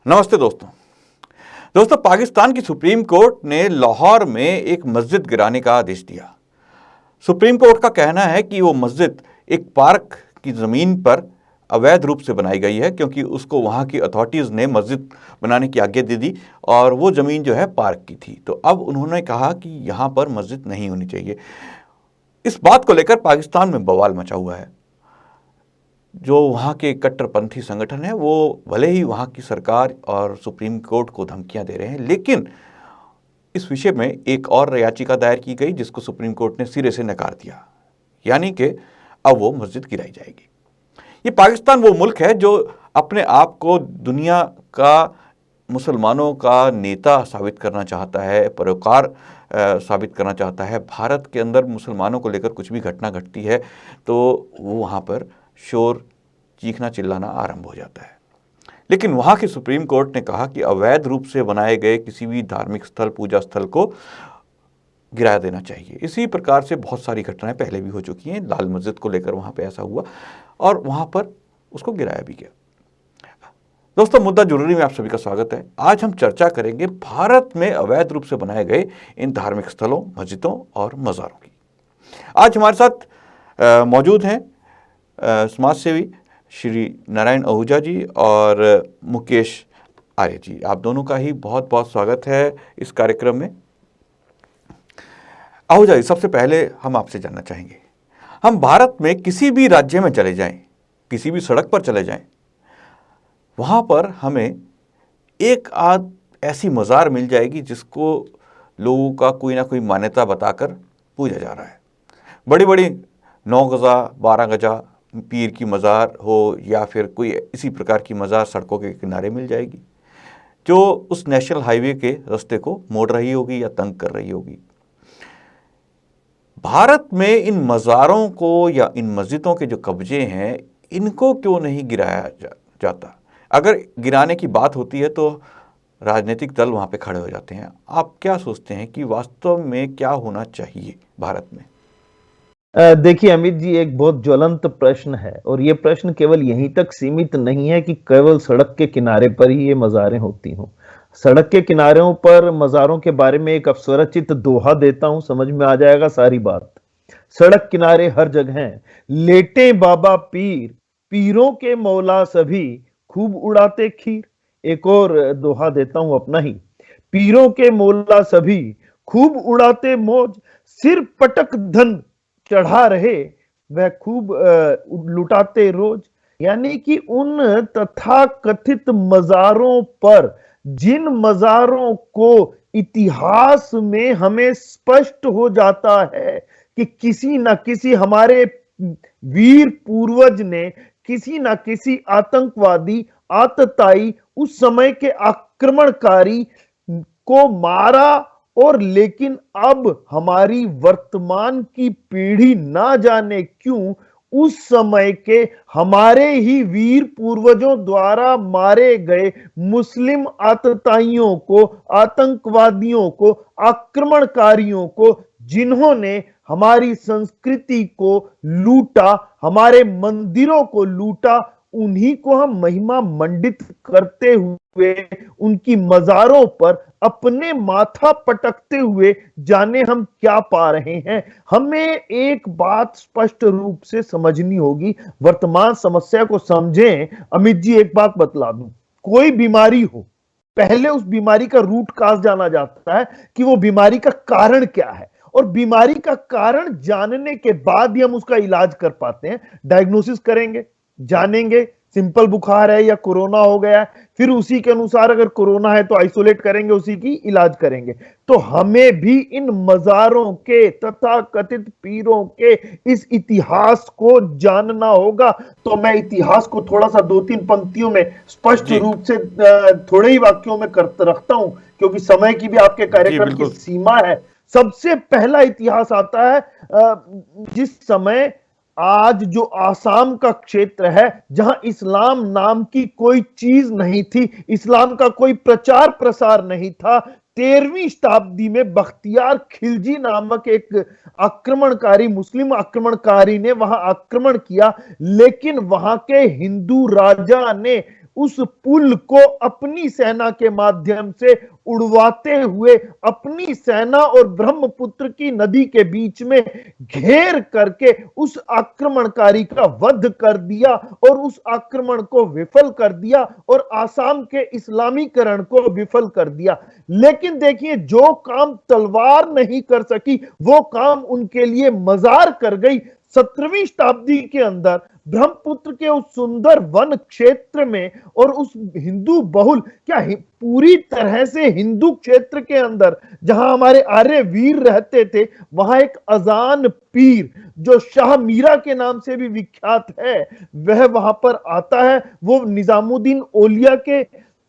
नमस्ते दोस्तों। पाकिस्तान की सुप्रीम कोर्ट ने लाहौर में एक मस्जिद गिराने का आदेश दिया। सुप्रीम कोर्ट का कहना है कि वो मस्जिद एक पार्क की ज़मीन पर अवैध रूप से बनाई गई है, क्योंकि उसको वहाँ की अथॉरिटीज़ ने मस्जिद बनाने की आज्ञा दे दी और वो ज़मीन जो है पार्क की थी। तो अब उन्होंने कहा कि यहाँ पर मस्जिद नहीं होनी चाहिए। इस बात को लेकर पाकिस्तान में बवाल मचा हुआ है। जो वहाँ के कट्टरपंथी संगठन है वो भले ही वहाँ की सरकार और सुप्रीम कोर्ट को धमकियां दे रहे हैं, लेकिन इस विषय में एक और याचिका दायर की गई जिसको सुप्रीम कोर्ट ने सिरे से नकार दिया, यानी कि अब वो मस्जिद गिराई जाएगी। ये पाकिस्तान वो मुल्क है जो अपने आप को दुनिया का मुसलमानों का नेता साबित करना चाहता है, परोकार साबित करना चाहता है। भारत के अंदर मुसलमानों को लेकर कुछ भी घटना घटती है तो वो वहाँ पर शोर, चीखना चिल्लाना आरंभ हो जाता है। लेकिन वहाँ की सुप्रीम कोर्ट ने कहा कि अवैध रूप से बनाए गए किसी भी धार्मिक स्थल, पूजा स्थल को गिरा देना चाहिए। इसी प्रकार से बहुत सारी घटनाएं पहले भी हो चुकी हैं। लाल मस्जिद को लेकर वहाँ पे ऐसा हुआ और वहाँ पर उसको गिराया भी गया। दोस्तों, मुद्दा जरूरी में आप सभी का स्वागत है। आज हम चर्चा करेंगे भारत में अवैध रूप से बनाए गए इन धार्मिक स्थलों, मस्जिदों और मज़ारों की। आज हमारे साथ मौजूद हैं समाज सेवी श्री नारायण आहूजा जी और मुकेश आर्य जी। आप दोनों का ही बहुत बहुत स्वागत है इस कार्यक्रम में। आहूजा जी, सबसे पहले हम आपसे जानना चाहेंगे, हम भारत में किसी भी राज्य में चले जाएं, किसी भी सड़क पर चले जाएं, वहाँ पर हमें एक आध ऐसी मज़ार मिल जाएगी जिसको लोगों का कोई ना कोई मान्यता बताकर पूजा जा रहा है। बड़ी बड़ी 9 गज़ा 12 गज़ा पीर की मज़ार हो या फिर कोई इसी प्रकार की मज़ार सड़कों के किनारे मिल जाएगी जो उस नेशनल हाईवे के रास्ते को मोड़ रही होगी या तंग कर रही होगी। भारत में इन मज़ारों को या इन मस्जिदों के जो कब्जे हैं, इनको क्यों नहीं गिराया जाता? अगर गिराने की बात होती है तो राजनीतिक दल वहाँ पे खड़े हो जाते हैं। आप क्या सोचते हैं कि वास्तव में क्या होना चाहिए भारत में? देखिए अमित जी, एक बहुत ज्वलंत प्रश्न है और ये प्रश्न केवल यहीं तक सीमित नहीं है कि केवल सड़क के किनारे पर ही ये मज़ारें होती हों। सड़क के किनारों पर मज़ारों के बारे में एक अपस्वरचित दोहा देता हूं, समझ में आ जाएगा सारी बात। सड़क किनारे हर जगह लेटे बाबा पीर, पीरों के मौला सभी, खूब उड़ाते खीर। एक और दोहा देता हूं अपना ही, पीरों के मौला सभी, खूब उड़ाते मौज, सिर पटक धन चढ़ा रहे, वह खूब लुटाते रोज। यानी कि उन तथाकथित मज़ारों पर, जिन मज़ारों को इतिहास में हमें स्पष्ट हो जाता है कि किसी न किसी हमारे वीर पूर्वज ने, किसी न किसी आतंकवादी, आतताई, उस समय के आक्रमणकारी को मारा, और लेकिन अब हमारी वर्तमान की पीढ़ी ना जाने क्यों उस समय के हमारे ही वीर पूर्वजों द्वारा मारे गए मुस्लिम आतताइयों को, आतंकवादियों को, आक्रमणकारियों को, जिन्होंने हमारी संस्कृति को लूटा, हमारे मंदिरों को लूटा, उन्हीं को हम महिमा मंडित करते हुए उनकी मज़ारों पर अपने माथा पटकते हुए जाने हम क्या पा रहे हैं। हमें एक बात स्पष्ट रूप से समझनी होगी, वर्तमान समस्या को समझें। अमित जी, एक बात बतला दूं, कोई बीमारी हो, पहले उस बीमारी का रूट काज जाना जाता है कि वो बीमारी का कारण क्या है, और बीमारी का कारण जानने के बाद ही हम उसका इलाज कर पाते हैं। डायग्नोसिस करेंगे, जानेंगे सिंपल बुखार है या कोरोना हो गया है, फिर उसी के अनुसार अगर कोरोना है तो आइसोलेट करेंगे, उसी की इलाज करेंगे। तो हमें भी इन मज़ारों के, तथाकथित पीरों के इस इतिहास को जानना होगा। तो मैं इतिहास को थोड़ा सा 2-3 पंक्तियों में स्पष्ट रूप से थोड़े ही वाक्यों में रखता हूं, क्योंकि समय की भी आपके कार्यक्रम की सीमा है। सबसे पहला इतिहास आता है जिस समय आज जो आसाम का क्षेत्र है, जहां इस्लाम नाम की कोई चीज नहीं थी, इस्लाम का कोई प्रचार प्रसार नहीं था। 13वीं शताब्दी में बख्तियार खिलजी नामक एक आक्रमणकारी, मुस्लिम आक्रमणकारी ने वहां आक्रमण किया, लेकिन वहां के हिंदू राजा ने उस पुल को अपनी सेना के माध्यम से उड़वाते हुए अपनी सेना और ब्रह्मपुत्र की नदी के बीच में घेर करके उस आक्रमणकारी का वध कर दिया और उस आक्रमण को विफल कर दिया और आसाम के इस्लामीकरण को विफल कर दिया। लेकिन देखिए, जो काम तलवार नहीं कर सकी वो काम उनके लिए मजार कर गई। 17वीं शताब्दी के अंदर ब्रह्मपुत्र के उस सुंदर वन क्षेत्र में और उस हिंदू बहुल, क्या पूरी तरह से हिंदू क्षेत्र के अंदर जहां हमारे आर्य वीर रहते थे, वहां एक अजान पीर जो शाह मीरा के नाम से भी विख्यात है, वह वहां पर आता है। वो निजामुद्दीन औलिया के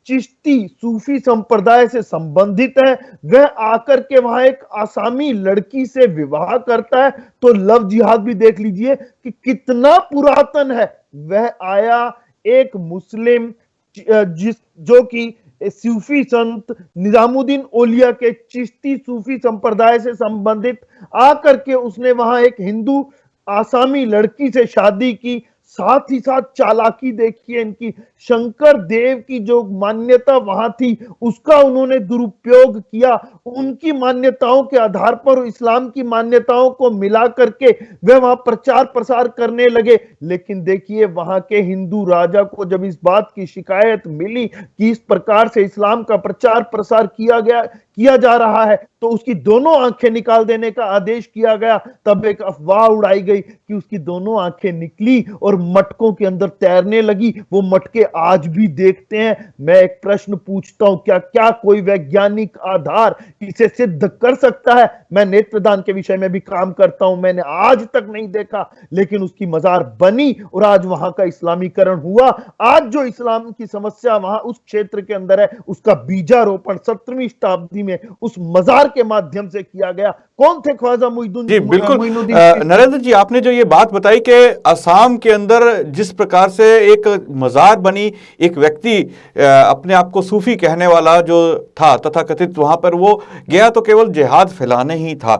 चिश्ती सूफी संप्रदाय से संबंधित है। वह आकर के वहां एक आसामी लड़की से विवाह करता है। तो लव जिहाद भी देख लीजिए कि कितना पुरातन है। वह आया एक मुस्लिम जो कि सूफी संत निजामुद्दीन औलिया के चिश्ती सूफी संप्रदाय से संबंधित आकर के उसने वहां एक हिंदू आसामी लड़की से शादी की। साथ ही साथ चालाकी देखिए इनकी, शंकर देव की जो मान्यता वहां थी उसका उन्होंने दुरुपयोग किया। उनकी मान्यताओं के आधार पर इस्लाम की मान्यताओं को मिला करके वे वहां प्रचार प्रसार करने लगे। लेकिन देखिए, वहां के हिंदू राजा को जब इस बात की शिकायत मिली कि इस प्रकार से इस्लाम का प्रचार प्रसार किया जा रहा है, तो उसकी दोनों आंखें निकाल देने का आदेश किया गया। तब एक अफवाह उड़ाई गई कि उसकी दोनों आंखें निकली और मटकों के अंदर तैरने लगी। वो मटके आज भी देखते हैं। मैं एक प्रश्न पूछता हूं, क्या कोई वैज्ञानिक आधार इसे सिद्ध कर सकता है? मैं नेत्रदान के विषय में भी काम करता हूं, मैंने आज तक नहीं देखा, लेकिन उसकी मजार बनी और आज वहां का इस्लामीकरण हुआ। आज जो इस्लाम की समस्या वहां उस क्षेत्र के अंदर है, उसका बीजारोपण 17वीं शताब्दी में उस मजार के माध्यम से किया गया। कौन थे ख्वाजा मुइनुद्दीन? जी बिल्कुल। नरेंद्र जी, आपने जो ये बात बताई कि असम के अंदर जिस प्रकार से एक मजार बनी, एक व्यक्ति अपने आप को सूफी कहने वाला जो था तथाकथित, वहां पर वो गया तो केवल जिहाद फैलाने ही था।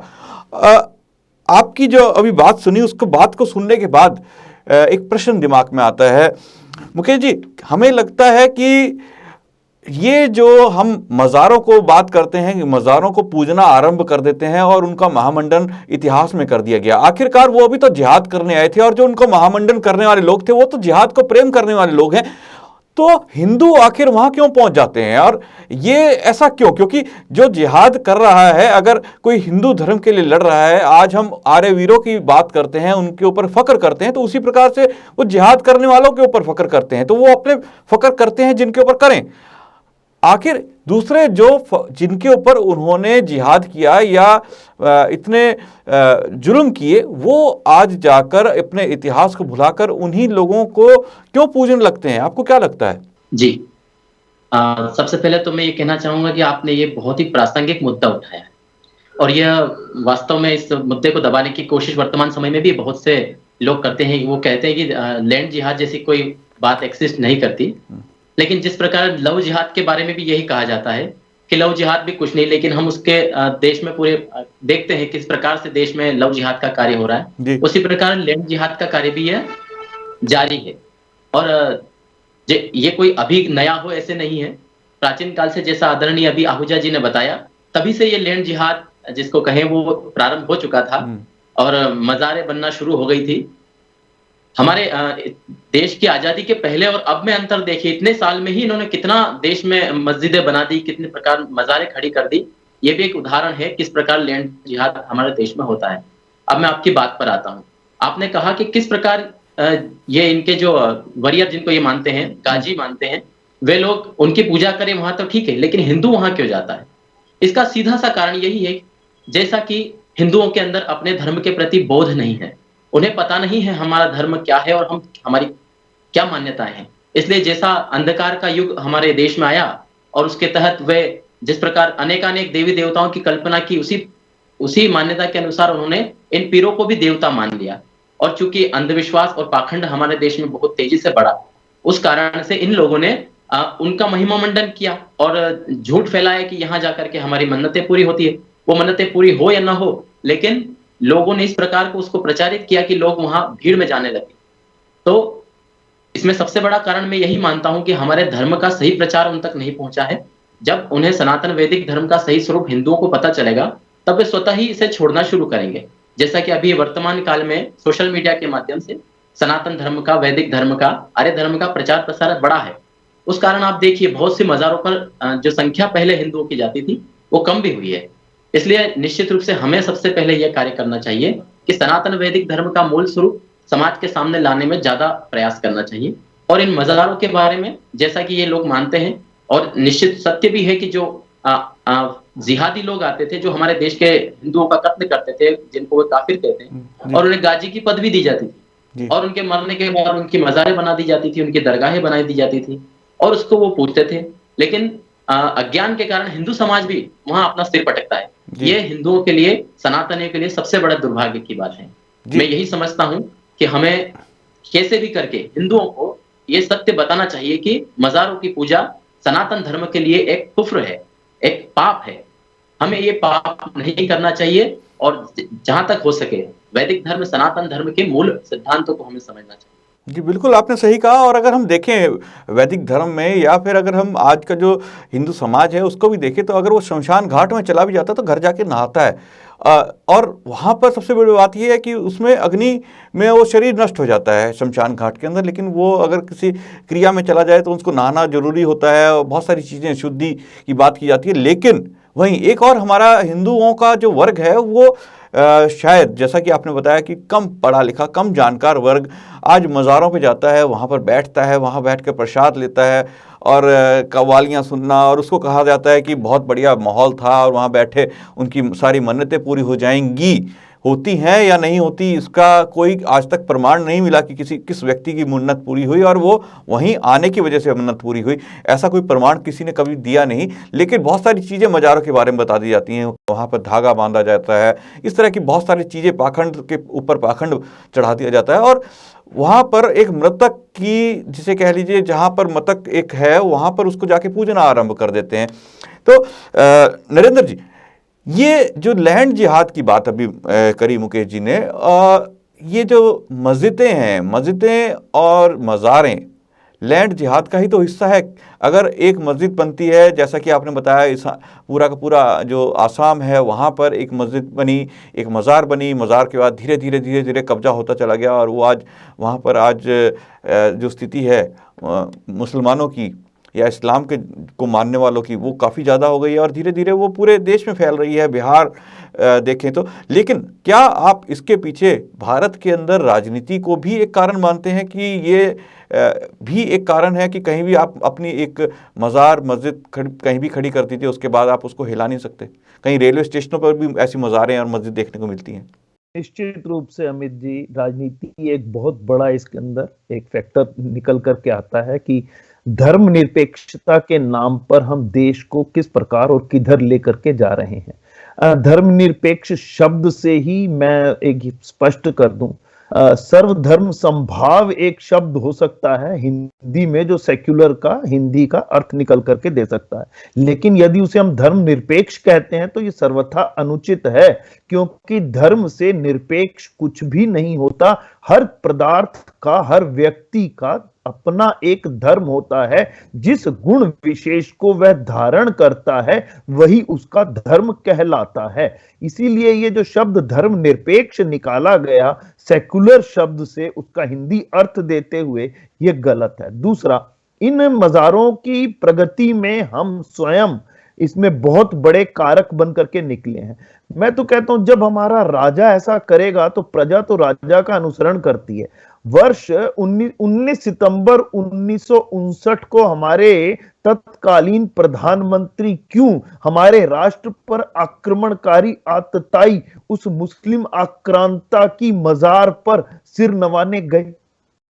आपकी जो अभी बात सुनी, उसको बात को सुनने के बाद एक प्रश्न दिमाग में आता है मुकेश जी। हमें लगता है कि ये जो हम मज़ारों को बात करते हैं, मज़ारों को पूजना आरंभ कर देते हैं और उनका महामंडन इतिहास में कर दिया गया। आखिरकार वो अभी तो जिहाद करने आए थे और जो उनको महामंडन करने वाले लोग थे वो तो जिहाद को प्रेम करने वाले लोग हैं। तो हिंदू आखिर वहां क्यों पहुंच जाते हैं और ये ऐसा क्यों? क्योंकि जो जिहाद कर रहा है, अगर कोई हिंदू धर्म के लिए लड़ रहा है, आज हम आर्य वीरों की बात करते हैं, उनके ऊपर फख्र करते हैं, तो उसी प्रकार से वो जिहाद करने वालों के ऊपर फख्र करते हैं। तो वो अपने फख्र करते हैं जिनके ऊपर करें। आखिर दूसरे जो जिनके ऊपर उन्होंने जिहाद किया या इतने जुल्म किए, वो आज जाकर अपने इतिहास को भुलाकर उन्हीं लोगों को क्यों पूजने लगते हैं? आपको क्या लगता है? जी, सबसे पहले तो मैं ये कहना चाहूंगा कि आपने ये बहुत ही प्रासंगिक मुद्दा उठाया है और यह वास्तव में इस मुद्दे को दबाने की कोशिश वर्तमान समय में भी बहुत से लोग करते हैं। वो कहते हैं कि लैंड जिहाद जैसी कोई बात एक्सिस्ट नहीं करती, लेकिन जिस प्रकार लव जिहाद के बारे में भी यही कहा जाता है कि लव जिहाद भी कुछ नहीं, लेकिन हम उसके देश में पूरे देखते हैं किस प्रकार से देश में लव जिहाद का कार्य हो रहा है, उसी प्रकार लैंड जिहाद का कार्य भी है जारी है। और ये कोई अभी नया हो ऐसे नहीं है। प्राचीन काल से, जैसा आदरणीय अभी आहूजा जी ने बताया, तभी से ये लैंड जिहाद जिसको कहें वो प्रारंभ हो चुका था और मजारें बनना शुरू हो गई थी। हमारे देश की आजादी के पहले और अब में अंतर देखिए, इतने साल में ही इन्होंने कितना देश में मस्जिदें बना दी, कितने प्रकार मजारें खड़ी कर दी। ये भी एक उदाहरण है किस प्रकार लैंड जिहाद हमारे देश में होता है। अब मैं आपकी बात पर आता हूँ। आपने कहा कि किस प्रकार ये इनके जो वरियर जिनको ये मानते हैं, गाजी मानते हैं, वे लोग उनकी पूजा करें वहां तो ठीक है, लेकिन हिंदू वहां क्यों जाता है? इसका सीधा सा कारण यही है, जैसा कि हिंदुओं के अंदर अपने धर्म के प्रति बोध नहीं है, उन्हें पता नहीं है हमारा धर्म क्या है और हमारी क्या मान्यताएं हैं। इसलिए जैसा अंधकार का युग हमारे देश में आया और उसके तहत वे जिस प्रकार अनेकानेक देवी देवताओं की कल्पना की, उसी मान्यता के अनुसार उन्होंने इन पीरों को भी देवता मान लिया। और चूंकि अंधविश्वास और पाखंड हमारे देश में बहुत तेजी से बढ़ा, उस कारण से इन लोगों ने उनका महिमा मंडन किया और झूठ फैलाया कि यहां जाकर के हमारी मन्नतें पूरी होती है। वो मन्नतें पूरी हो या ना हो, लेकिन लोगों ने इस प्रकार को उसको प्रचारित किया कि लोग वहां भीड़ में जाने लगे। तो इसमें सबसे बड़ा कारण मैं यही मानता हूं कि हमारे धर्म का सही प्रचार उन तक नहीं पहुंचा है। जब उन्हें सनातन वैदिक धर्म का सही स्वरूप हिंदुओं को पता चलेगा, तब वे स्वतः ही इसे छोड़ना शुरू करेंगे। जैसा कि अभी वर्तमान काल में सोशल मीडिया के माध्यम से सनातन धर्म का, वैदिक धर्म का, आर्य धर्म का प्रचार प्रसार बड़ा है। उस कारण आप देखिए बहुत सी मज़ारों पर जो संख्या पहले हिंदुओं की जाती थी, वो कम भी हुई है। इसलिए निश्चित रूप से हमें सबसे पहले यह कार्य करना चाहिए कि सनातन वैदिक धर्म का मूल स्वरूप समाज के सामने लाने में ज़्यादा प्रयास करना चाहिए। और इन मज़ारों के बारे में जैसा कि ये लोग मानते हैं, और निश्चित सत्य भी है कि जो जिहादी लोग आते थे, जो हमारे देश के हिंदुओं का कत्ल करते थे, जिनको वो काफिर कहते हैं, और उन्हें गाजी की पदवी दी जाती थी, और उनके मरने के बाद उनकी मज़ारें बना दी जाती थी, उनकी दरगाहें बनाई दी जाती थी, और उसको वो पूजते थे। लेकिन अज्ञान के कारण हिंदू समाज भी वहां अपना सिर पटकता है। ये हिंदुओं के लिए, सनातनियों के लिए सबसे बड़ा दुर्भाग्य की बात है। मैं यही समझता हूं कि हमें कैसे भी करके हिंदुओं को ये सत्य बताना चाहिए कि मज़ारों की पूजा सनातन धर्म के लिए एक कुफ्र है, एक पाप है। हमें ये पाप नहीं करना चाहिए, और जहां तक हो सके वैदिक धर्म, सनातन धर्म के मूल सिद्धांतों को हमें समझना चाहिए। जी बिल्कुल, आपने सही कहा। और अगर हम देखें वैदिक धर्म में, या फिर अगर हम आज का जो हिंदू समाज है उसको भी देखें, तो अगर वो शमशान घाट में चला भी जाता है तो घर जाके नहाता है। और वहाँ पर सबसे बड़ी बात यह है कि उसमें अग्नि में वो शरीर नष्ट हो जाता है शमशान घाट के अंदर, लेकिन वो अगर किसी क्रिया में चला जाए तो उसको नहाना जरूरी होता है, और बहुत सारी चीज़ें शुद्धि की बात की जाती है। लेकिन वहीं एक और हमारा हिंदुओं का जो वर्ग है वो शायद, जैसा कि आपने बताया कि कम पढ़ा लिखा, कम जानकार वर्ग आज मज़ारों पे जाता है, वहाँ पर बैठता है, वहाँ बैठ कर प्रसाद लेता है, और कव्वालियाँ सुनना, और उसको कहा जाता है कि बहुत बढ़िया माहौल था और वहाँ बैठे उनकी सारी मन्नतें पूरी हो जाएंगी। होती हैं या नहीं होती, इसका कोई आज तक प्रमाण नहीं मिला कि किस व्यक्ति की मन्नत पूरी हुई और वो वहीं आने की वजह से मन्नत पूरी हुई। ऐसा कोई प्रमाण किसी ने कभी दिया नहीं। लेकिन बहुत सारी चीज़ें मज़ारों के बारे में बता दी जाती हैं, वहाँ पर धागा बांधा जाता है, इस तरह की बहुत सारी चीज़ें, पाखंड के ऊपर पाखंड चढ़ा दिया जाता है। और वहाँ पर एक मृतक की, जिसे कह लीजिए जहाँ पर मृतक एक है, वहाँ पर उसको जाके पूजना आरंभ कर देते हैं। तो नरेंद्र जी, ये जो लैंड जिहाद की बात अभी करी मुकेश जी ने, ये जो मस्जिदें हैं, मस्जिदें और मज़ारें लैंड जिहाद का ही तो हिस्सा है। अगर एक मस्जिद बनती है, जैसा कि आपने बताया, इस पूरा का पूरा जो आसाम है वहाँ पर एक मस्जिद बनी, एक मज़ार बनी, मज़ार के बाद धीरे धीरे कब्जा होता चला गया, और वो आज वहाँ पर आज जो स्थिति है मुसलमानों की या इस्लाम के को मानने वालों की, वो काफ़ी ज़्यादा हो गई है, और धीरे धीरे वो पूरे देश में फैल रही है, बिहार देखें तो। लेकिन क्या आप इसके पीछे भारत के अंदर राजनीति को भी एक कारण मानते हैं कि ये भी एक कारण है कि कहीं भी आप अपनी एक मज़ार, मस्जिद कहीं भी खड़ी कर दीजिए, उसके बाद आप उसको हिला नहीं सकते? कहीं रेलवे स्टेशनों पर भी ऐसी मज़ारें और मस्जिद देखने को मिलती हैं। निश्चित रूप से अमित जी, राजनीति एक बहुत बड़ा इसके अंदर एक फैक्टर निकल करके आता है कि धर्मनिरपेक्षता के नाम पर हम देश को किस प्रकार और किधर लेकर के जा रहे हैं। धर्मनिरपेक्ष शब्द से ही मैं एक स्पष्ट कर दूं, सर्वधर्म संभाव एक शब्द हो सकता है हिंदी में, जो सेक्युलर का हिंदी का अर्थ निकल करके दे सकता है। लेकिन यदि उसे हम धर्म निरपेक्ष कहते हैं तो ये सर्वथा अनुचित है, क्योंकि धर्म से निरपेक्ष कुछ भी नहीं होता। हर पदार्थ का, हर व्यक्ति का अपना एक धर्म होता है। जिस गुण विशेष को वह धारण करता है वही उसका धर्म कहलाता है। इसीलिए ये जो शब्द धर्म निरपेक्ष निकाला गया सेकुलर शब्द से, उसका हिंदी अर्थ देते हुए, ये गलत है। दूसरा, इन मज़ारों की प्रगति में हम स्वयं इसमें बहुत बड़े कारक बन करके निकले हैं। मैं तो कहता हूं जब हमारा राजा ऐसा करेगा तो प्रजा तो राजा का अनुसरण करती है। वर्ष 19 सितंबर 1959 को हमारे तत्कालीन प्रधानमंत्री क्यों हमारे राष्ट्र पर आक्रमणकारी आतताई उस मुस्लिम आक्रांता की मजार पर सिर नवाने गए?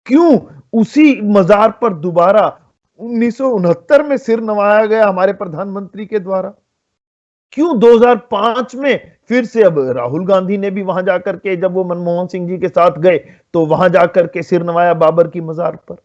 क्यों उसी मजार पर दोबारा 1969 में सिर नवाया गया हमारे प्रधानमंत्री के द्वारा? क्यों 2005 में फिर से, अब राहुल गांधी ने भी वहां जाकर के, जब वो मनमोहन सिंह जी के साथ गए तो वहां जाकर के सिर नवाया बाबर की मजार पर?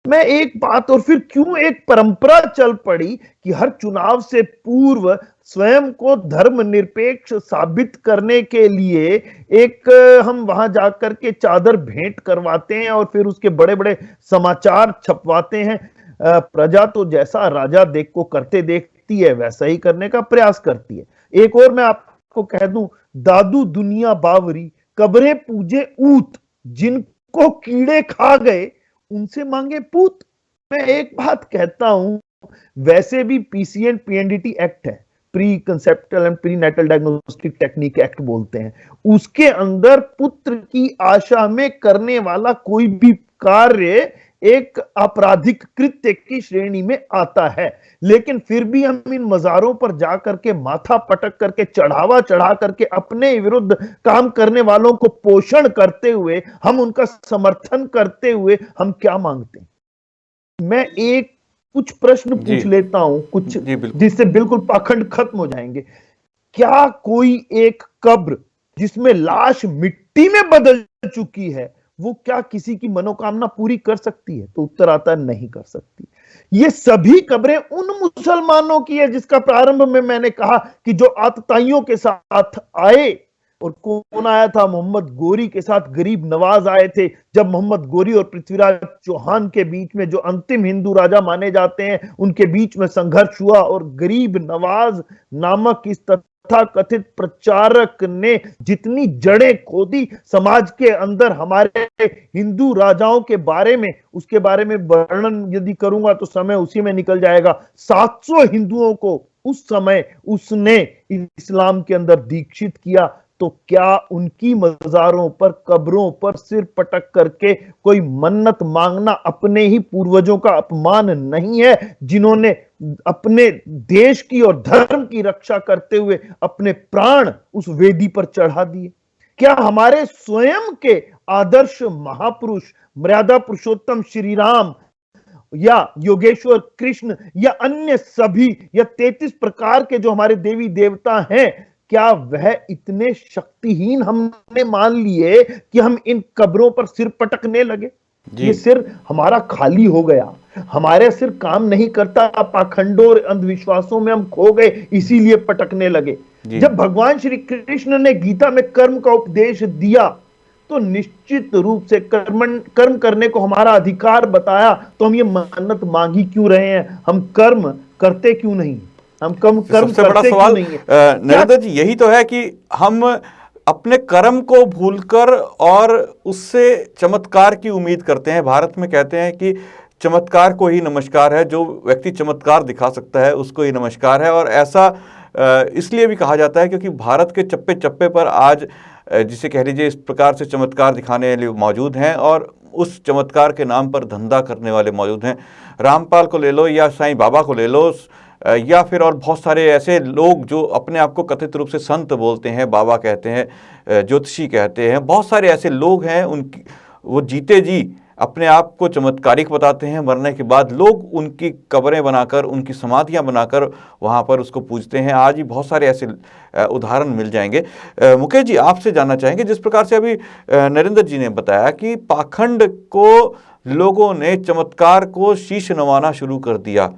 मैं एक बात, और फिर क्यों एक परंपरा चल पड़ी कि हर चुनाव से पूर्व स्वयं को धर्मनिरपेक्ष साबित करने के लिए एक हम वहां जाकर के चादर भेंट करवाते हैं और फिर उसके बड़े बड़े समाचार छपवाते हैं। प्रजा तो जैसा राजा देख को करते देखती है वैसा ही करने का प्रयास करती है। एक और मैं आपको कह दूं, दादू दुनिया बावरी, कब्रें पूजे ऊत, जिनको कीड़े खा गए उनसे मांगे पूत। मैं एक बात कहता हूं, वैसे भी पीसीएन पीएनडीटी एक्ट है, pre conceptual and prenatal diagnostic technique act बोलते हैं, उसके अंदर पुत्र की आशा में करने वाला कोई भी कार्य एक आपराधिक कृत्य की श्रेणी में आता है। लेकिन फिर भी हम इन मजारों पर जाकर के माथा पटक करके चढ़ावा चढ़ा करके अपने विरुद्ध काम करने वालों को पोषण करते हुए, हम उनका समर्थन करते हुए हम क्या मांगते हैं? मैं एक कुछ प्रश्न पूछ लेता हूं, कुछ जिससे बिल्कुल पाखंड खत्म हो जाएंगे। क्या कोई एक कब्र जिसमें लाश मिट्टी में बदल चुकी है, वो क्या किसी की मनोकामना पूरी कर सकती है? तो उत्तर आता है नहीं कर सकती। ये सभी कब्रें उन मुसलमानों की है जिसका प्रारंभ में मैंने कहा कि जो आतताइयों के साथ आए, और कौन आया था? मोहम्मद गोरी के साथ गरीब नवाज आए थे। जब मोहम्मद गोरी और पृथ्वीराज चौहान के बीच में, जो अंतिम हिंदू राजा माने जाते हैं, उनके बीच में संघर्ष हुआ और गरीब नवाज नामक इस तथाकथित प्रचारक ने जितनी जड़ें खोदी समाज के अंदर हमारे हिंदू राजाओं के बारे में, उसके बारे में वर्णन यदि करूंगा तो समय उसी में निकल जाएगा। 700 हिंदुओं को उस समय उसने इस्लाम के अंदर दीक्षित किया। तो क्या उनकी मजारों पर, कब्रों पर सिर पटक करके कोई मन्नत मांगना अपने ही पूर्वजों का अपमान नहीं है, जिन्होंने अपने देश की और धर्म की रक्षा करते हुए अपने प्राण उस वेदी पर चढ़ा दिए? क्या हमारे स्वयं के आदर्श महापुरुष, मर्यादा पुरुषोत्तम श्री राम या योगेश्वर कृष्ण या अन्य सभी या 33 प्रकार के जो हमारे देवी देवता हैं, क्या वह इतने शक्तिहीन हमने मान लिए कि हम इन कब्रों पर सिर पटकने लगे? ये सिर हमारा खाली हो गया, हमारे सिर काम नहीं करता, पाखंडों और अंधविश्वासों में हम खो गए, इसीलिए पटकने लगे। जब भगवान श्री कृष्ण ने गीता में कर्म का उपदेश दिया तो निश्चित रूप से कर्म करने को हमारा अधिकार बताया, तो हम ये मन्नत मांगी क्यों रहे हैं? हम कर्म करते क्यों नहीं? हम कर्म सबसे बड़ा सवाल नरेंद्र जी यही तो है कि हम अपने कर्म को भूलकर और उससे चमत्कार की उम्मीद करते हैं। भारत में कहते हैं कि चमत्कार को ही नमस्कार है, जो व्यक्ति चमत्कार दिखा सकता है उसको ही नमस्कार है। और ऐसा इसलिए भी कहा जाता है क्योंकि भारत के चप्पे चप्पे पर आज जिसे कह लीजिए इस प्रकार से चमत्कार दिखाने वाले मौजूद हैं और उस चमत्कार के नाम पर धंधा करने वाले मौजूद हैं। रामपाल को ले लो या साईं बाबा को ले लो या फिर और बहुत सारे ऐसे लोग जो अपने आप को कथित रूप से संत बोलते हैं, बाबा कहते हैं, ज्योतिषी कहते हैं, बहुत सारे ऐसे लोग हैं। उनकी वो जीते जी अपने आप को चमत्कारिक बताते हैं, मरने के बाद लोग उनकी कब्रें बनाकर, उनकी समाधियां बनाकर वहां पर उसको पूजते हैं। आज ही बहुत सारे ऐसे उदाहरण मिल जाएंगे। मुकेश जी, आपसे जानना चाहेंगे, जिस प्रकार से अभी नरेंद्र जी ने बताया कि पाखंड को लोगों ने चमत्कार को शीश नवाना शुरू कर दिया,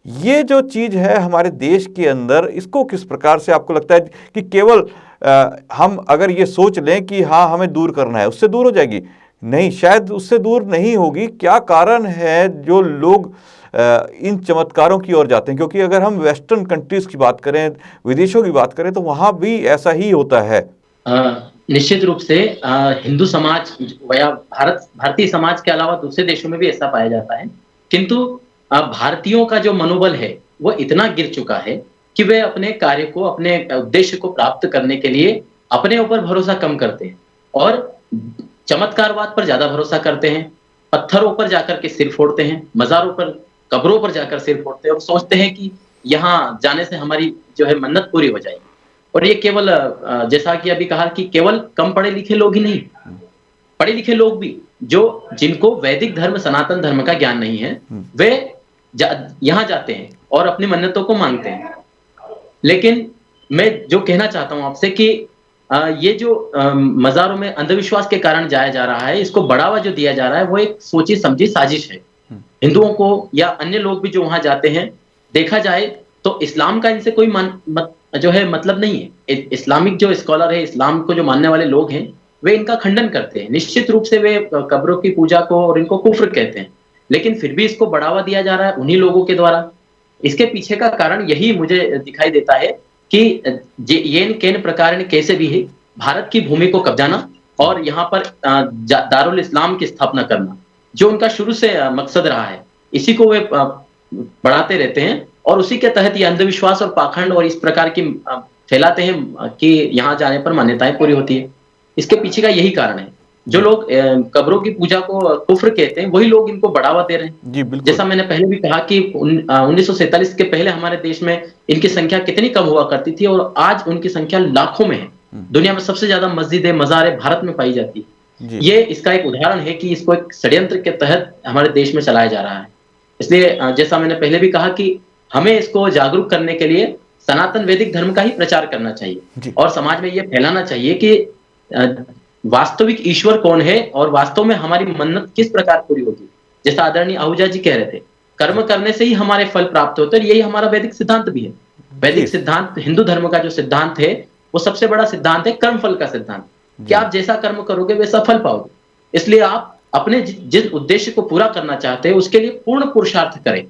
ये जो चीज़ है हमारे देश के अंदर, इसको किस प्रकार से आपको लगता है कि केवल हम अगर ये सोच लें कि हाँ हमें दूर करना है, उससे दूर हो जाएगी? नहीं, शायद उससे दूर नहीं होगी। क्या कारण है जो लोग इन चमत्कारों की ओर जाते हैं? क्योंकि अगर हम वेस्टर्न कंट्रीज की बात करें, विदेशों की बात करें, तो वहाँ भी ऐसा ही होता है। निश्चित रूप से हिंदू समाज या भारतीय समाज के अलावा दूसरे देशों में भी ऐसा पाया जाता है, किंतु भारतीयों का जो मनोबल है वो इतना गिर चुका है कि वे अपने कार्य को, अपने उद्देश्य को प्राप्त करने के लिए अपने ऊपर भरोसा कम करते हैं और चमत्कारवाद पर ज्यादा भरोसा करते हैं। पत्थरों पर जाकर के सिर फोड़ते हैं, मजारों पर, कब्रों पर जाकर सिर फोड़ते हैं और सोचते हैं कि यहाँ जाने से हमारी जो है मन्नत पूरी हो जाएगी। और ये केवल जैसा कि अभी कहा कि केवल कम पढ़े लिखे लोग ही नहीं, पढ़े लिखे लोग भी जिनको वैदिक धर्म, सनातन धर्म का ज्ञान नहीं है, वे यहाँ जाते हैं और अपनी मन्नतों को मांगते हैं। लेकिन मैं जो कहना चाहता हूं आपसे कि ये जो मजारों में अंधविश्वास के कारण जाया जा रहा है, इसको बढ़ावा जो दिया जा रहा है, वो एक सोची समझी साजिश है। हिंदुओं को या अन्य लोग भी जो वहां जाते हैं, देखा जाए तो इस्लाम का इनसे कोई जो है मतलब नहीं है। इस्लामिक जो स्कॉलर है, इस्लाम को जो मानने वाले लोग हैं, वे इनका खंडन करते हैं। निश्चित रूप से वे कब्रों की पूजा को और इनको कुफ्र कहते हैं, लेकिन फिर भी इसको बढ़ावा दिया जा रहा है उन्हीं लोगों के द्वारा। इसके पीछे का कारण यही मुझे दिखाई देता है कि येन केन प्रकार ने कैसे भी है भारत की भूमि को कब्जाना और यहाँ पर दारुल इस्लाम की स्थापना करना, जो उनका शुरू से मकसद रहा है, इसी को वे बढ़ाते रहते हैं। और उसी के तहत ये अंधविश्वास और पाखंड और इस प्रकार की फैलाते हैं कि यहाँ जाने पर मान्यताएं पूरी होती है। इसके पीछे का यही कारण है। जो लोग कब्रों की पूजा को कुफ्र कहते हैं, वही लोग इनको बढ़ावा दे रहे हैं। जी बिल्कुल। जैसा मैंने पहले भी कहा कि 1947 के पहले हमारे देश में इनकी संख्या कितनी कम हुआ करती थी और आज उनकी संख्या लाखों में है। दुनिया में सबसे ज्यादा मस्जिदें, मज़ारें भारत में पाई जाती है। ये इसका एक उदाहरण है कि इसको एक षड्यंत्र के तहत हमारे देश में चलाया जा रहा है। इसलिए जैसा मैंने पहले भी कहा कि हमें इसको जागरूक करने के लिए सनातन वैदिक धर्म का ही प्रचार करना चाहिए और समाज में ये फैलाना चाहिए कि वास्तविक ईश्वर कौन है और वास्तव में हमारी मन्नत किस प्रकार पूरी होगी। जैसा आदरणीय आहूजा जी कह रहे थे, कर्म करने से ही हमारे फल प्राप्त होते हैं, यही हमारा वैदिक सिद्धांत भी है। वैदिक सिद्धांत, हिंदू धर्म का जो सिद्धांत है, वो सबसे बड़ा सिद्धांत है कर्म फल का सिद्धांत, कि आप जैसा कर्म करोगे वैसा फल पाओगे। इसलिए आप अपने जिस उद्देश्य को पूरा करना चाहते हैं उसके लिए पूर्ण पुरुषार्थ करें।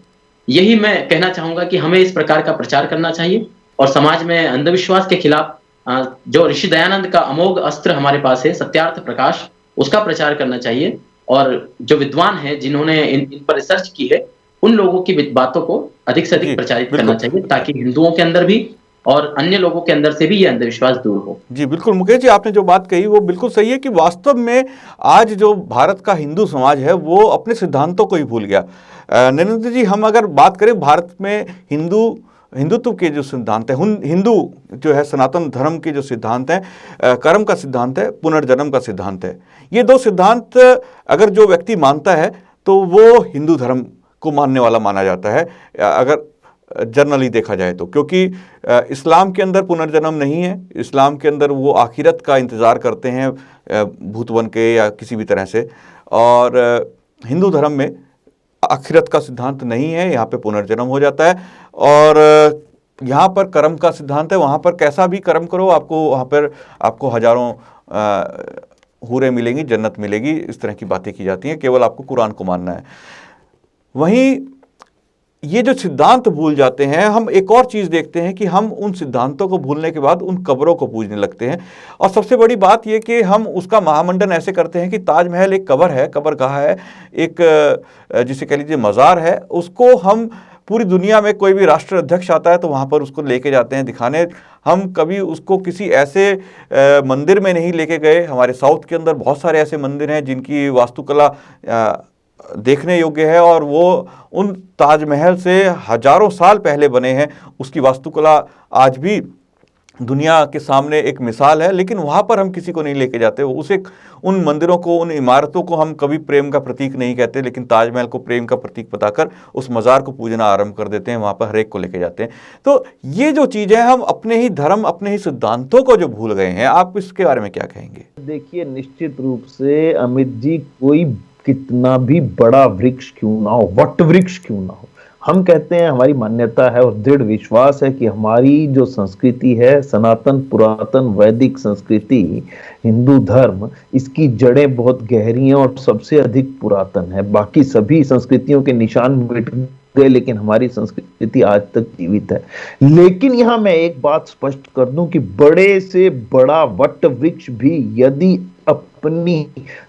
यही मैं कहना चाहूंगा कि हमें इस प्रकार का प्रचार करना चाहिए और समाज में अंधविश्वास के खिलाफ जो ऋषि दयानंद का अमोघ अस्त्र हमारे पास है, सत्यार्थ प्रकाश, उसका प्रचार करना चाहिए। और जो विद्वान हैं जिन्होंने इन पर रिसर्च की है, उन लोगों की बातों को अधिक से अधिक प्रचारित करना चाहिए, ताकि हिंदुओं के अंदर भी और अन्य लोगों के अंदर से भी ये अंधविश्वास दूर हो। जी बिल्कुल मुकेश जी, आपने जो बात कही वो बिल्कुल सही है कि वास्तव में आज जो भारत का हिंदू समाज है वो अपने सिद्धांतों को ही भूल गया। नरेंद्र जी, हम अगर बात करें भारत में हिंदुत्व के जो सिद्धांत है, हिंदू जो है सनातन धर्म के जो सिद्धांत हैं, कर्म का सिद्धांत है, पुनर्जन्म का सिद्धांत है, ये दो सिद्धांत अगर जो व्यक्ति मानता है तो वो हिंदू धर्म को मानने वाला माना जाता है, अगर जनरली देखा जाए तो। क्योंकि इस्लाम के अंदर पुनर्जन्म नहीं है, इस्लाम के अंदर वो आखिरत का इंतज़ार करते हैं भूत बन के या किसी भी तरह से, और हिंदू धर्म में आखिरत का सिद्धांत नहीं है, यहाँ पे पुनर्जन्म हो जाता है। और यहाँ पर कर्म का सिद्धांत है, वहाँ पर कैसा भी कर्म करो आपको वहाँ पर आपको हजारों हूरें मिलेंगी, जन्नत मिलेगी, इस तरह की बातें की जाती हैं, केवल आपको कुरान को मानना है। वहीं ये जो सिद्धांत भूल जाते हैं, हम एक और चीज़ देखते हैं कि हम उन सिद्धांतों को भूलने के बाद उन कब्रों को पूजने लगते हैं। और सबसे बड़ी बात ये कि हम उसका महामंडन ऐसे करते हैं कि ताजमहल एक कब्र है, कब्रगाह है, एक जिसे कह लीजिए मज़ार है, उसको हम पूरी दुनिया में कोई भी राष्ट्र अध्यक्ष आता है तो वहाँ पर उसको लेके जाते हैं दिखाने। हम कभी उसको किसी ऐसे मंदिर में नहीं लेके गए। हमारे साउथ के अंदर बहुत सारे ऐसे मंदिर हैं जिनकी वास्तुकला देखने योग्य है और वो उन ताजमहल से हजारों साल पहले बने हैं, उसकी वास्तुकला आज भी दुनिया के सामने एक मिसाल है, लेकिन वहाँ पर हम किसी को नहीं लेके जाते। उसे उन मंदिरों को, उन इमारतों को हम कभी प्रेम का प्रतीक नहीं कहते, लेकिन ताजमहल को प्रेम का प्रतीक बताकर उस मज़ार को पूजना आरंभ कर देते हैं, वहाँ पर हर एक को लेके जाते हैं। तो ये जो चीज़ें हम अपने ही धर्म, अपने ही सिद्धांतों को जो भूल गए हैं, आप इसके बारे में क्या कहेंगे? देखिए, निश्चित रूप से अमित जी, कोई कितना भी बड़ा वृक्ष क्यों ना हो, वट वृक्ष क्यों ना हो, हम कहते हैं, हमारी मान्यता है और दृढ़ विश्वास है कि हमारी जो संस्कृति है, सनातन पुरातन वैदिक संस्कृति, हिंदू धर्म, इसकी जड़ें बहुत गहरी हैं और सबसे अधिक पुरातन है। बाकी सभी संस्कृतियों के निशान मिट गए, लेकिन हमारी संस्कृति आज तक जीवित है। लेकिन यहां मैं एक बात स्पष्ट कर दूं कि बड़े से बड़ा वट वृक्ष भी यदि अपनी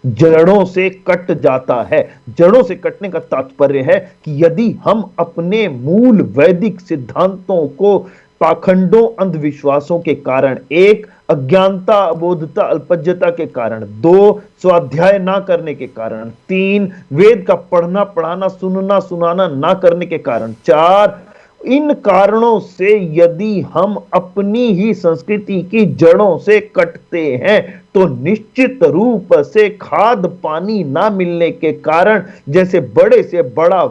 जड़ों से कट जाता है, जड़ों से कटने का तात्पर्य है कि यदि हम अपने मूल वैदिक सिद्धांतों को पाखंडों, अंधविश्वासों के कारण, एक अज्ञानता, अबोधता, अल्पज्यता के कारण, 2 स्वाध्याय ना करने के कारण, 3 वेद का पढ़ना, पढ़ाना, सुनना, सुनाना ना करने के कारण, 4 इन कारणों से यदि हम अपनी ही संस्कृति की जड़ों से कटते हैं तो निश्चित रूप से खाद पानी ना मिलने के कारण, जैसे बड़े से बड़ा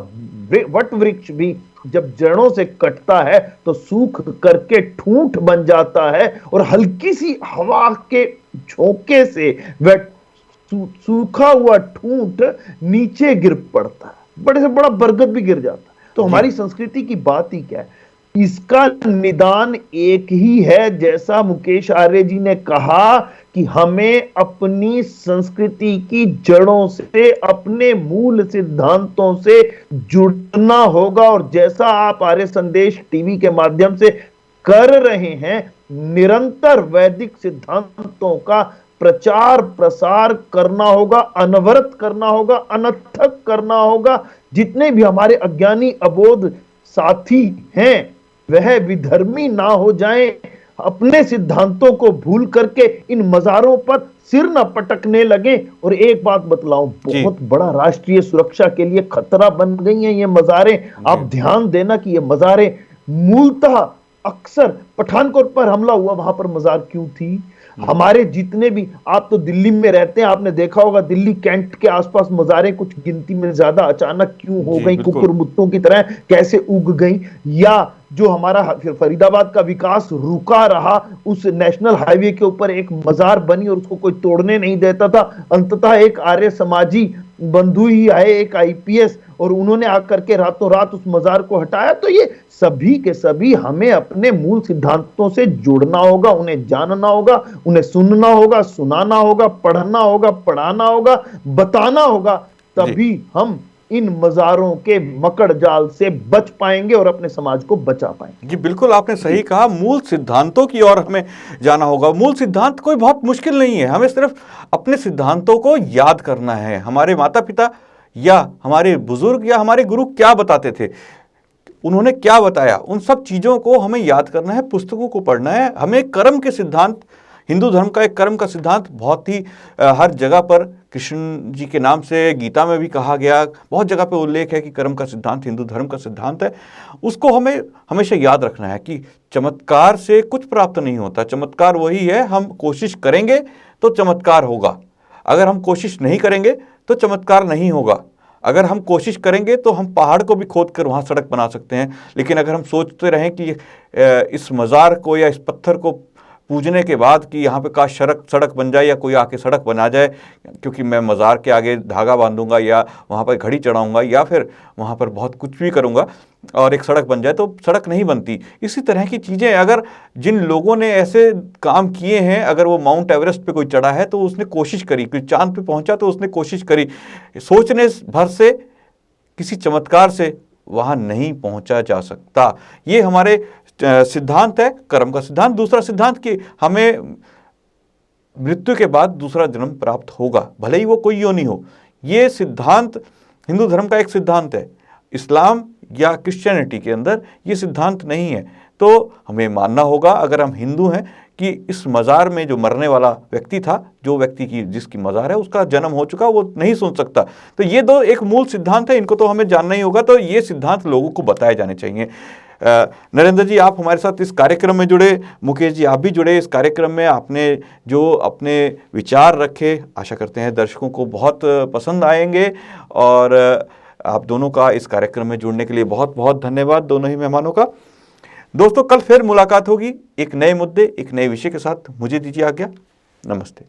वट वृक्ष भी जब जड़ों से कटता है तो सूख करके ठूंठ बन जाता है और हल्की सी हवा के झोंके से वह सूखा हुआ ठूंठ नीचे गिर पड़ता है। बड़े से बड़ा बरगद भी गिर जाता। तो हमारी संस्कृति की बात ही क्या है? इसका निदान एक ही है, जैसा मुकेश आर्य जी ने कहा कि हमें अपनी संस्कृति की जड़ों से, अपने मूल सिद्धांतों से जुड़ना होगा। और जैसा आप आर्य संदेश टीवी के माध्यम से कर रहे हैं, निरंतर वैदिक सिद्धांतों का प्रचार प्रसार करना होगा, अनवरत करना होगा, अनथक करना होगा। जितने भी हमारे अज्ञानी अबोध साथी हैं वह विधर्मी ना हो जाएं, अपने सिद्धांतों को भूल करके इन मजारों पर सिर न पटकने लगे। और एक बात बतलाऊं, बहुत बड़ा राष्ट्रीय सुरक्षा के लिए खतरा बन गई हैं ये मजारें। आप ध्यान देना कि ये मजारें मूलतः, अक्सर पठानकोट पर हमला हुआ, वहां पर मजार क्यों थी? हमारे जितने भी, आप तो दिल्ली में रहते हैं, आपने देखा होगा दिल्ली कैंट के आसपास मजारें कुछ गिनती में ज्यादा अचानक क्यों हो गई, कुकुर मुत्तों की तरह कैसे उग गई? या जो हमारा फरीदाबाद का विकास रुका रहा, उस नेशनल हाईवे के ऊपर एक मजार बनी और उसको कोई तोड़ने नहीं देता था। अंततः एक आर्य समाजी बंधु ही आए, एक आईपीएस, और उन्होंने आकर के रातों रात उस मजार को हटाया। तो ये सभी के सभी हमें अपने मूल सिद्धांतों से जुड़ना होगा, उन्हें जानना होगा, उन्हें सुनना होगा, सुनाना होगा, पढ़ना होगा, पढ़ाना होगा, बताना होगा। तभी हम इन मजारों के मकड़ जाल से बच पाएंगे और अपने समाज को बचा पाएंगे। जी बिल्कुल, आपने सही कहा। मूल सिद्धांतों की ओर हमें जाना होगा। मूल सिद्धांत कोई बहुत मुश्किल नहीं है, हमें सिर्फ अपने सिद्धांतों को याद करना है। हमारे माता पिता या हमारे बुजुर्ग या हमारे गुरु क्या बताते थे, उन्होंने क्या बताया, उन सब चीज़ों को हमें याद करना है, पुस्तकों को पढ़ना है। हमें कर्म के सिद्धांत, हिंदू धर्म का एक कर्म का सिद्धांत बहुत ही हर जगह पर कृष्ण जी के नाम से गीता में भी कहा गया, बहुत जगह पे उल्लेख है कि कर्म का सिद्धांत हिंदू धर्म का सिद्धांत है। उसको हमें हमेशा याद रखना है कि चमत्कार से कुछ प्राप्त नहीं होता। चमत्कार वही है, हम कोशिश करेंगे तो चमत्कार होगा। अगर हम कोशिश नहीं करेंगे तो चमत्कार नहीं होगा। अगर हम कोशिश करेंगे तो हम पहाड़ को भी खोद कर वहाँ सड़क बना सकते हैं। लेकिन अगर हम सोचते रहें कि इस मज़ार को या इस पत्थर को पूजने के बाद कि यहाँ पे काश सड़क बन जाए या कोई आके सड़क बना जाए, क्योंकि मैं मज़ार के आगे धागा बांधूंगा या वहाँ पर घड़ी चढ़ाऊंगा या फिर वहाँ पर बहुत कुछ भी करूँगा और एक सड़क बन जाए, तो सड़क नहीं बनती। इसी तरह की चीज़ें, अगर जिन लोगों ने ऐसे काम किए हैं, अगर वो माउंट एवरेस्ट पे कोई चढ़ा है तो उसने कोशिश करी, कोई चांद पे पहुँचा तो उसने कोशिश करी, सोचने भर से, किसी चमत्कार से वहाँ नहीं पहुँचा जा सकता। ये हमारे सिद्धांत है, कर्म का सिद्धांत। दूसरा सिद्धांत कि हमें मृत्यु के बाद दूसरा जन्म प्राप्त होगा, भले ही वो कोई योनि हो। ये सिद्धांत हिंदू धर्म का एक सिद्धांत है। इस्लाम या क्रिश्चियनिटी के अंदर ये सिद्धांत नहीं है। तो हमें मानना होगा, अगर हम हिंदू हैं, कि इस मज़ार में जो मरने वाला व्यक्ति था, जो व्यक्ति की जिसकी मज़ार है उसका जन्म हो चुका, वो नहीं सुन सकता। तो ये दो एक मूल सिद्धांत है, इनको तो हमें जानना ही होगा। तो ये सिद्धांत लोगों को बताए जाने चाहिए। नरेंद्र जी, आप हमारे साथ इस कार्यक्रम में जुड़े, मुकेश जी आप भी जुड़े इस कार्यक्रम में, आपने जो अपने विचार रखे, आशा करते हैं दर्शकों को बहुत पसंद आएंगे। और आप दोनों का इस कार्यक्रम में जुड़ने के लिए बहुत बहुत धन्यवाद, दोनों ही मेहमानों का। दोस्तों, कल फिर मुलाकात होगी एक नए मुद्दे, एक नए विषय के साथ। मुझे दीजिए आज्ञा, नमस्ते।